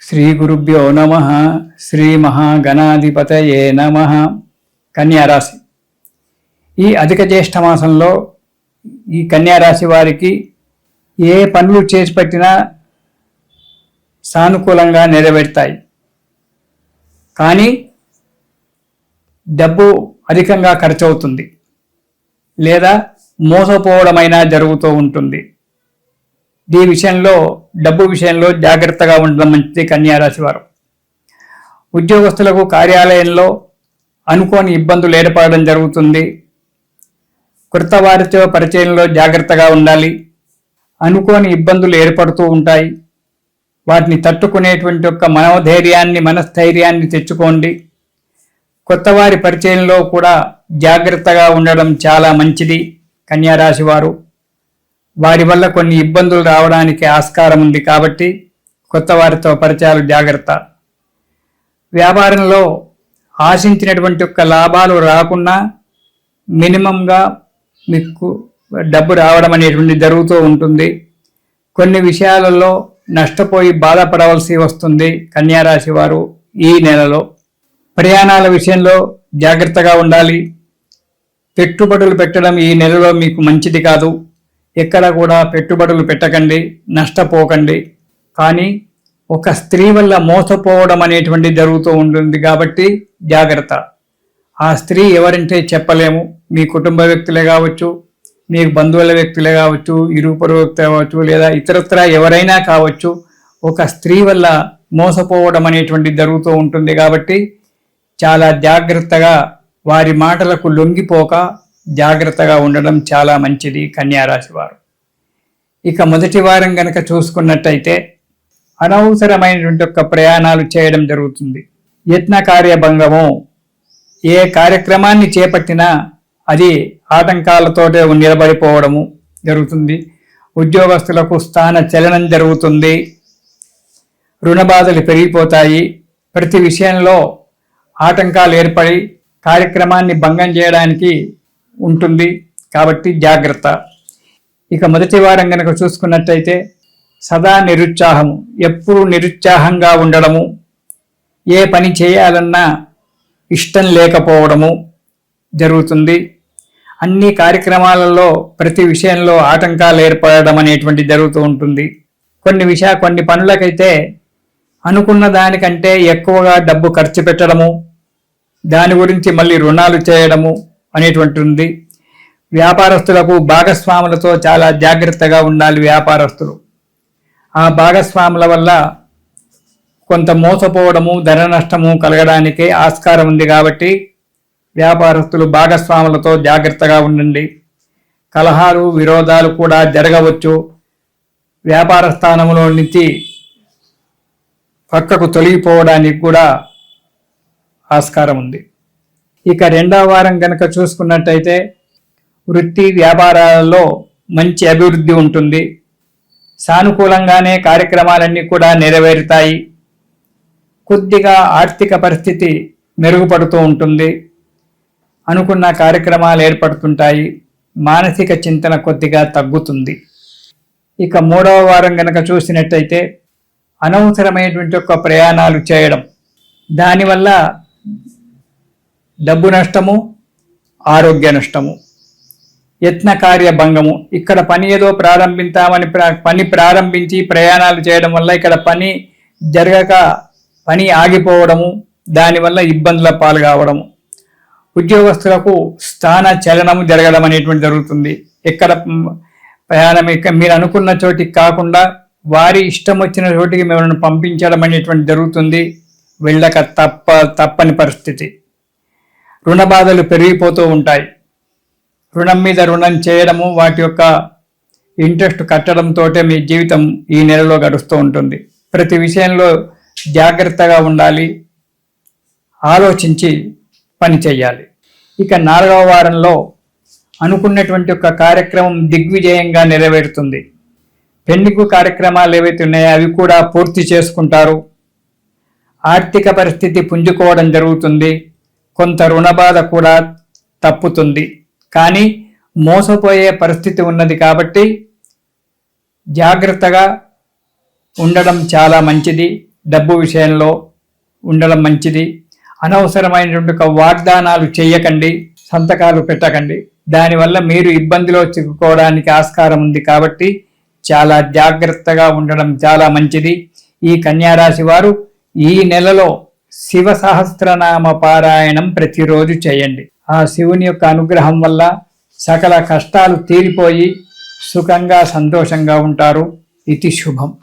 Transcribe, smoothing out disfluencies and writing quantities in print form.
శ్రీ గురుభ్యో నమ. శ్రీ మహాగణాధిపతయే నమ. కన్యారాశి. ఈ అధిక జ్యేష్ఠ మాసంలో ఈ కన్యారాశి వారికి ఏ పనులు చేసి పెట్టినా సానుకూలంగా నెరవేరుతాయి. కానీ డబ్బు అధికంగా ఖర్చు అవుతుంది లేదా మోసపోవడమైనా జరుగుతూ ఉంటుంది. ఈ విషయంలో డబ్బు విషయంలో జాగ్రత్తగా ఉండడం మంచిది కన్యారాశి వారు. ఉద్యోగస్తులకు కార్యాలయంలో అనుకోని ఇబ్బందులు ఏర్పడడం జరుగుతుంది. కొత్త వారితో పరిచయంలో జాగ్రత్తగా ఉండాలి. అనుకోని ఇబ్బందులు ఏర్పడుతూ ఉంటాయి. వాటిని తట్టుకునేటువంటి యొక్క మనస్థైర్యాన్ని తెచ్చుకోండి. కొత్త వారి పరిచయంలో కూడా జాగ్రత్తగా ఉండడం చాలా మంచిది కన్యారాశి వారు. వారి వల్ల కొన్ని ఇబ్బందులు రావడానికి ఆస్కారం ఉంది కాబట్టి కొత్త వారితో పరిచయాలు జాగ్రత్త. వ్యాపారంలో ఆశించినటువంటి యొక్క లాభాలు రాకుండా మినిమంగా మీకు డబ్బు రావడం అనేటువంటి జరుగుతూ ఉంటుంది. కొన్ని విషయాలలో నష్టపోయి బాధపడవలసి వస్తుంది కన్యారాశి వారు. ఈ నెలలో ప్రయాణాల విషయంలో జాగ్రత్తగా ఉండాలి. పెట్టుబడులు పెట్టడం ఈ నెలలో మీకు మంచిది కాదు. ఎక్కడ కూడా పెట్టుబడులు పెట్టకండి, నష్టపోకండి. కానీ ఒక స్త్రీ వల్ల మోసపోవడం అనేటువంటి జరుగుతూ ఉంటుంది కాబట్టి జాగ్రత్త. ఆ స్త్రీ ఎవరంటే చెప్పలేము. మీ కుటుంబ వ్యక్తులే కావచ్చు, మీ బంధువుల వ్యక్తులే కావచ్చు, ఇరుపరు వ్యక్తులు కావచ్చు, లేదా ఇతరత్ర ఎవరైనా కావచ్చు. ఒక స్త్రీ వల్ల మోసపోవడం అనేటువంటి జరుగుతూ ఉంటుంది కాబట్టి చాలా జాగ్రత్తగా వారి మాటలకు లొంగిపోక జాగ్రత్తగా ఉండడం చాలా మంచిది కన్యారాశి వారు. ఇక మొదటి వారం గనక చూసుకున్నట్టయితే అనవసరమైనటువంటి యొక్క ప్రయాణాలు చేయడం జరుగుతుంది. యత్న కార్యభంగము. ఏ కార్యక్రమాన్ని చేపట్టినా అది ఆటంకాలతోటే నిలబడిపోవడము జరుగుతుంది. ఉద్యోగస్తులకు స్థాన చలనం జరుగుతుంది. రుణ బాధలు పెరిగిపోతాయి. ప్రతి విషయంలో ఆటంకాలు ఏర్పడి కార్యక్రమాన్ని భంగం చేయడానికి ఉంటుంది కాబట్టి జాగ్రత్త. ఇక మొదటి వారం కనుక చూసుకున్నట్టయితే సదా నిరుత్సాహము, ఎప్పుడూ నిరుత్సాహంగా ఉండడము, ఏ పని చేయాలన్నా ఇష్టం లేకపోవడము జరుగుతుంది. అన్ని కార్యక్రమాలలో ప్రతి విషయంలో ఆటంకాలు ఏర్పడడం అనేటువంటి జరుగుతూ ఉంటుంది. కొన్ని పనులకైతే అనుకున్న దానికంటే ఎక్కువగా డబ్బు ఖర్చు పెట్టడము, దాని గురించి మళ్ళీ రుణాలు చేయడము అనేటువంటి ఉంది. వ్యాపారస్తులకు భాగస్వాములతో చాలా జాగ్రత్తగా ఉండాలి వ్యాపారస్తులు. ఆ భాగస్వాముల వల్ల కొంత మోసపోవడము, ధన నష్టము కలగడానికే ఆస్కారం ఉంది కాబట్టి వ్యాపారస్తులు భాగస్వాములతో జాగ్రత్తగా ఉండండి. కలహాలు, విరోధాలు కూడా జరగవచ్చు. వ్యాపార స్థానంలో నుంచి పక్కకు తొలగిపోవడానికి కూడా ఆస్కారం ఉంది. ఇక రెండవ వారం కనుక చూసుకున్నట్టయితే వృత్తి వ్యాపారాలలో మంచి అభివృద్ధి ఉంటుంది. సానుకూలంగానే కార్యక్రమాలన్నీ కూడా నెరవేరుతాయి. కొద్దిగా ఆర్థిక పరిస్థితి మెరుగుపడుతూ ఉంటుంది. అనుకున్న కార్యక్రమాలు ఏర్పడుతుంటాయి. మానసిక చింతన కొద్దిగా తగ్గుతుంది. ఇక మూడవ వారం కనుక చూసినట్టయితే అనవసరమైనటువంటి యొక్క ప్రయాణాలు చేయడం, దానివల్ల డబ్బు నష్టము, ఆరోగ్య నష్టము, యత్న కార్యభంగము. ఇక్కడ పని ఏదో పని ప్రారంభించి ప్రయాణాలు చేయడం వల్ల ఇక్కడ పని జరగక పని ఆగిపోవడము, దానివల్ల ఇబ్బందుల పాలు కావడము. ఉద్యోగస్తులకు స్థాన చలనము జరగడం అనేటువంటి జరుగుతుంది. ఎక్కడ ప్రయాణం మీరు అనుకున్న చోటికి కాకుండా వారి ఇష్టం వచ్చిన చోటికి మిమ్మల్ని పంపించడం అనేటువంటి జరుగుతుంది. వెళ్ళక తప్పని పరిస్థితి. రుణ బాధలు పెరిగిపోతూ ఉంటాయి. రుణం మీద రుణం చేయడము, వాటి యొక్క ఇంట్రెస్ట్ కట్టడంతో మీ జీవితం ఈ నెలలో గడుస్తూ ఉంటుంది. ప్రతి విషయంలో జాగ్రత్తగా ఉండాలి. ఆలోచించి పని చేయాలి. ఇక 4వ వారంలో అనుకున్నటువంటి ఒక కార్యక్రమం దిగ్విజయంగా నెరవేరుతుంది. పెండింగ్ కార్యక్రమాలు ఏవైతే ఉన్నాయో అవి కూడా పూర్తి చేసుకుంటారు. ఆర్థిక పరిస్థితి పుంజుకోవడం జరుగుతుంది. కొంత రుణబాధ కూడా తప్పుతుంది. కానీ మోసపోయే పరిస్థితి ఉన్నది కాబట్టి జాగ్రత్తగా ఉండడం చాలా మంచిది. డబ్బు విషయంలో ఉండడం మంచిది. అనవసరమైనటువంటి వాగ్దానాలు చేయకండి, సంతకాలు పెట్టకండి. దానివల్ల మీరు ఇబ్బందిలో చిక్కుకోవడానికి ఆస్కారం ఉంది. కాబట్టి చాలా జాగ్రత్తగా ఉండడం చాలా మంచిది. ఈ కన్యారాశి వారు ఈ నెలలో శివ సహస్రనామ పారాయణం ప్రతిరోజు చేయండి. ఆ శివుని యొక్క అనుగ్రహం వల్ల సకల కష్టాలు తీరిపోయి సుఖంగా సంతోషంగా ఉంటారు. ఇది శుభం.